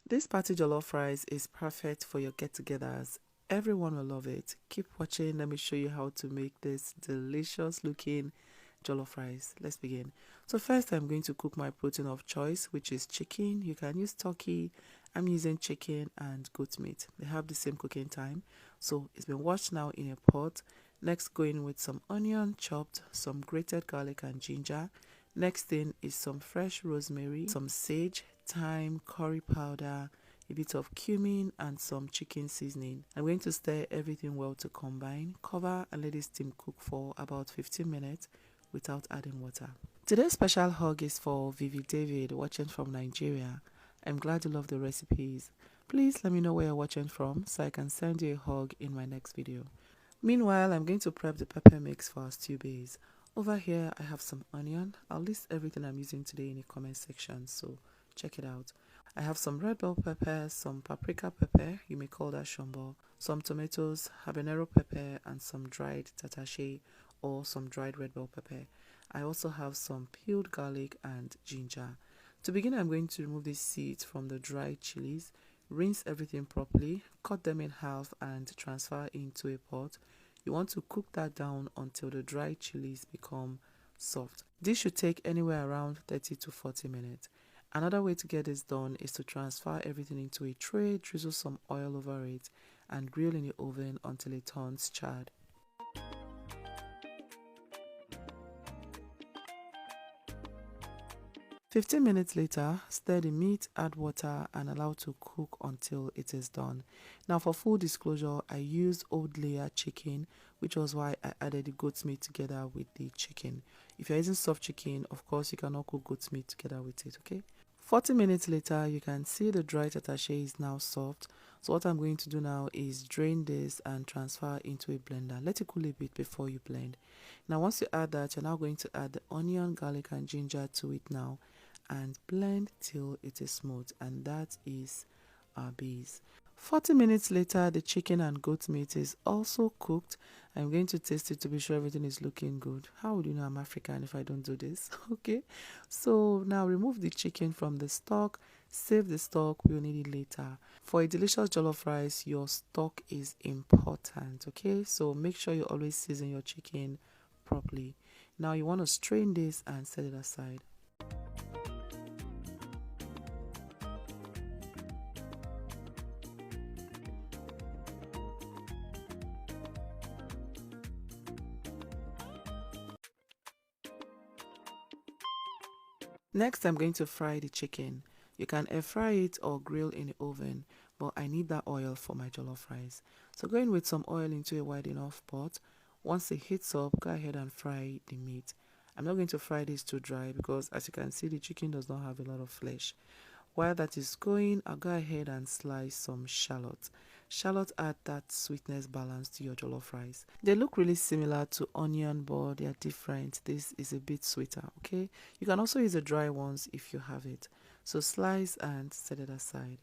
This party jollof rice is perfect for your get-togethers. Everyone will love it. Keep watching. Let me show you how to make this delicious looking jollof rice. Let's begin. So first I'm going to cook my protein of choice, which is chicken. You can use turkey. I'm using chicken and goat meat. They have the same cooking time. So it's been washed now in a pot. Next, go in with some onion chopped, some grated garlic and ginger. Next thing is some fresh rosemary, some sage, thyme, curry powder, a bit of cumin and some chicken seasoning. I'm going to stir everything well to combine. Cover and let it steam cook for about 15 minutes without adding water. Today's special hug is for Vivi David watching from Nigeria. I'm glad you love the recipes. Please let me know where you're watching from so I can send you a hug in my next video. Meanwhile, I'm going to prep the pepper mix for our stew base. Over here, I have some onion. I'll list everything I'm using today in the comment section, so check it out. I have some red bell pepper, some paprika pepper, you may call that shombo, some tomatoes, habanero pepper, and some dried tatashe or some dried red bell pepper. I also have some peeled garlic and ginger. To begin, I'm going to remove the seeds from the dried chilies, rinse everything properly, cut them in half and transfer into a pot. You want to cook that down until the dried chilies become soft. This should take anywhere around 30 to 40 minutes. Another way to get this done is to transfer everything into a tray, drizzle some oil over it, and grill in the oven until it turns charred. 15 minutes later, stir the meat, add water and allow to cook until it is done. Now for full disclosure, I used old layer chicken, which was why I added the goat's meat together with the chicken. If you're using soft chicken, of course you cannot cook goat's meat together with it, okay? 40 minutes later, you can see the dried attaché is now soft. So what I'm going to do now is drain this and transfer into a blender. Let it cool a bit before you blend. Now once you add that, you're now going to add the onion, garlic and ginger to it now and blend till it is smooth, and that is our base. 40 minutes later, the chicken and goat meat is also cooked. I'm going to taste it to be sure everything is looking good. How would you know I'm African if I don't do this? Okay, so now remove the chicken from the stock, save the stock, we'll need it later. For a delicious jollof rice, your stock is important, okay? So make sure you always season your chicken properly. Now you want to strain this and set it aside. Next, I'm going to fry the chicken. You can air fry it or grill in the oven, but I need that oil for my jollof rice. So go in with some oil into a wide enough pot. Once it heats up, go ahead and fry the meat. I'm not going to fry this too dry because as you can see, the chicken does not have a lot of flesh. While that is going, I'll go ahead and slice some shallots. Shallots add that sweetness balance to your jollof rice. They look really similar to onion, but they are different. This is a bit sweeter, okay? You can also use the dry ones if you have it. So slice and set it aside.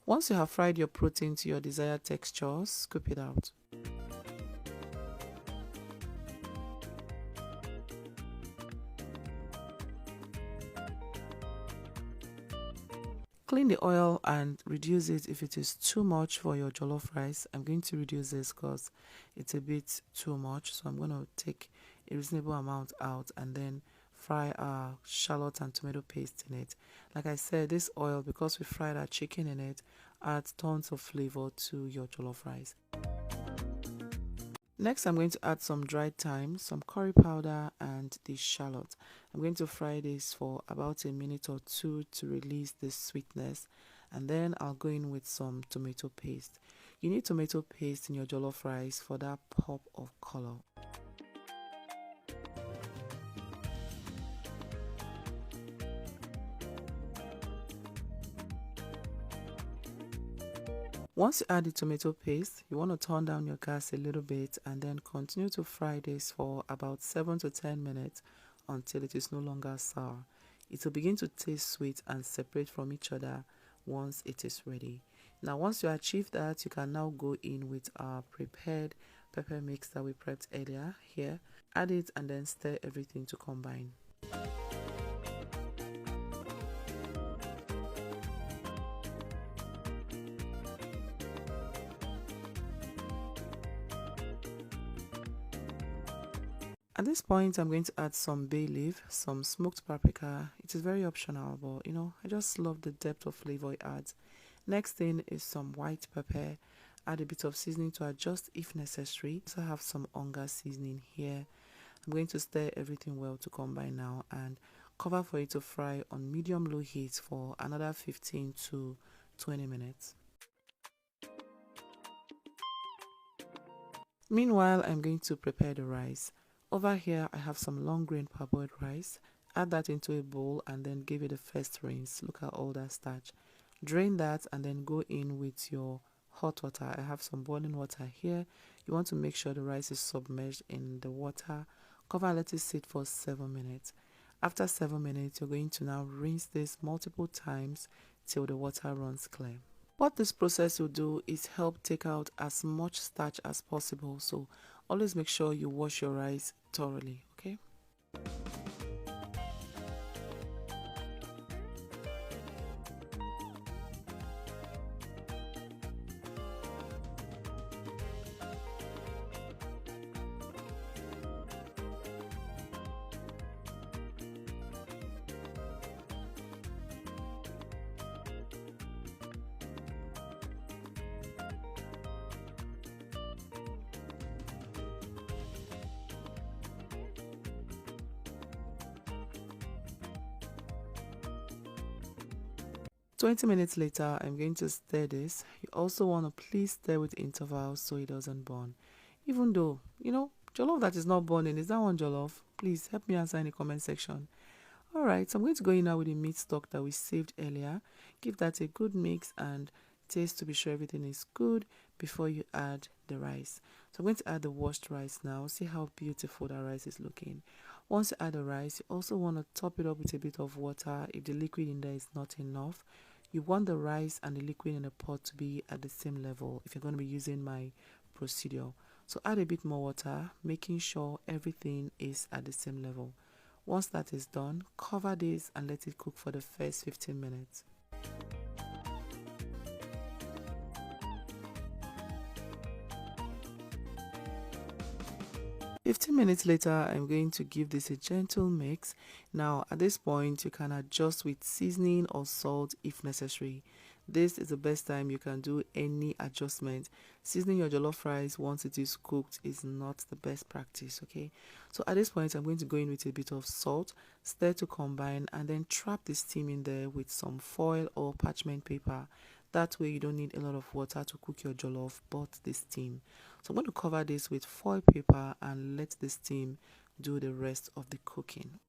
Once you have fried your protein to your desired texture, scoop it out. Clean the oil and reduce it if it is too much for your jollof rice. I'm going to reduce this because it's a bit too much. So I'm going to take a reasonable amount out and then fry our shallot and tomato paste in it. Like I said, this oil, because we fried our chicken in it, adds tons of flavor to your jollof rice. Next, I'm going to add some dried thyme, some curry powder, and the shallot. I'm going to fry this for about a minute or two to release the sweetness, and then I'll go in with some tomato paste. You need tomato paste in your jollof rice for that pop of color. Once you add the tomato paste, you want to turn down your gas a little bit and then continue to fry this for about 7 to 10 minutes until it is no longer sour. It will begin to taste sweet and separate from each other once it is ready. Now once you achieve that, you can now go in with our prepared pepper mix that we prepped earlier here. Add it and then stir everything to combine. At this point, I'm going to add some bay leaf, some smoked paprika. It is very optional, but you know, I just love the depth of flavor it adds. Next thing is some white pepper. Add a bit of seasoning to adjust if necessary. Also have some onga seasoning here. I'm going to stir everything well to combine now and cover for it to fry on medium-low heat for another 15 to 20 minutes. Meanwhile, I'm going to prepare the rice. Over here, I have some long grain parboiled rice. Add that into a bowl and then give it a first rinse. Look at all that starch. Drain that and then go in with your hot water. I have some boiling water here. You want to make sure the rice is submerged in the water. Cover and let it sit for 7 minutes. After 7 minutes, you're going to now rinse this multiple times till the water runs clear. What this process will do is help take out as much starch as possible. So always make sure you wash your rice thoroughly, okay? 20 minutes later, I'm going to stir this. You also want to please stir with intervals so it doesn't burn. Even though, you know, jollof that is not burning, is that one jollof? Please help me answer in the comment section. Alright, so I'm going to go in now with the meat stock that we saved earlier. Give that a good mix and taste to be sure everything is good before you add the rice. So I'm going to add the washed rice now. See how beautiful that rice is looking. Once you add the rice, you also want to top it up with a bit of water if the liquid in there is not enough. You want the rice and the liquid in the pot to be at the same level if you're going to be using my procedure. So add a bit more water, making sure everything is at the same level. Once that is done, cover this and let it cook for the first 15 minutes. 15 minutes later, I'm going to give this a gentle mix. Now, at this point, you can adjust with seasoning or salt if necessary. This is the best time you can do any adjustment. Seasoning your jollof rice once it is cooked is not the best practice, okay? So at this point, I'm going to go in with a bit of salt, stir to combine, and then trap the steam in there with some foil or parchment paper. That way you don't need a lot of water to cook your jollof, but the steam. So I'm going to cover this with foil paper and let the steam do the rest of the cooking.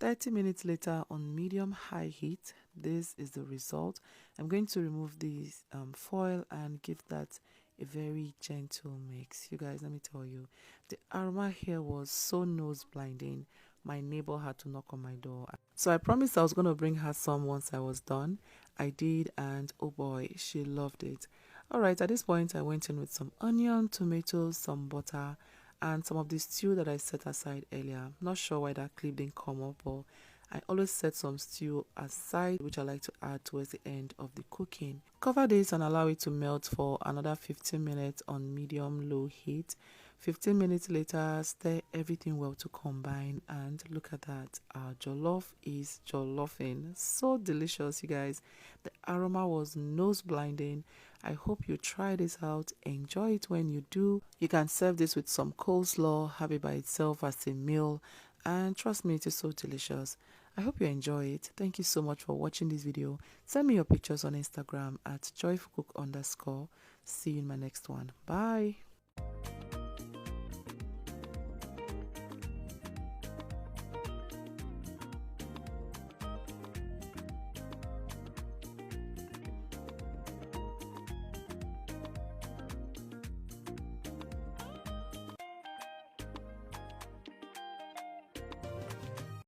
"30 minutes later on medium-high heat, this is the result. I'm going to remove this foil and give that a very gentle mix. You guys, let me tell you, the aroma here was so nose blinding. My neighbor had to knock on my door. So I promised I was going to bring her some once I was done. I did, and oh boy, she loved it. Alright, at this point I went in with some onion, tomatoes, some butter, and some of the stew that I set aside earlier. Not sure why that clip didn't come up, but I always set some stew aside, which I like to add towards the end of the cooking. Cover this and allow it to melt for another 15 minutes on medium-low heat. 15 minutes later, stir everything well to combine, and look at that, our jollof is jollofing. So delicious, you guys. The aroma was nose blinding. I hope you try this out. Enjoy it when you do. You can serve this with some coleslaw, have it by itself as a meal, and trust me, it is so delicious. I hope you enjoy it. Thank you so much for watching this video. Send me your pictures on Instagram at joyfulcook_. See you in my next one. Bye.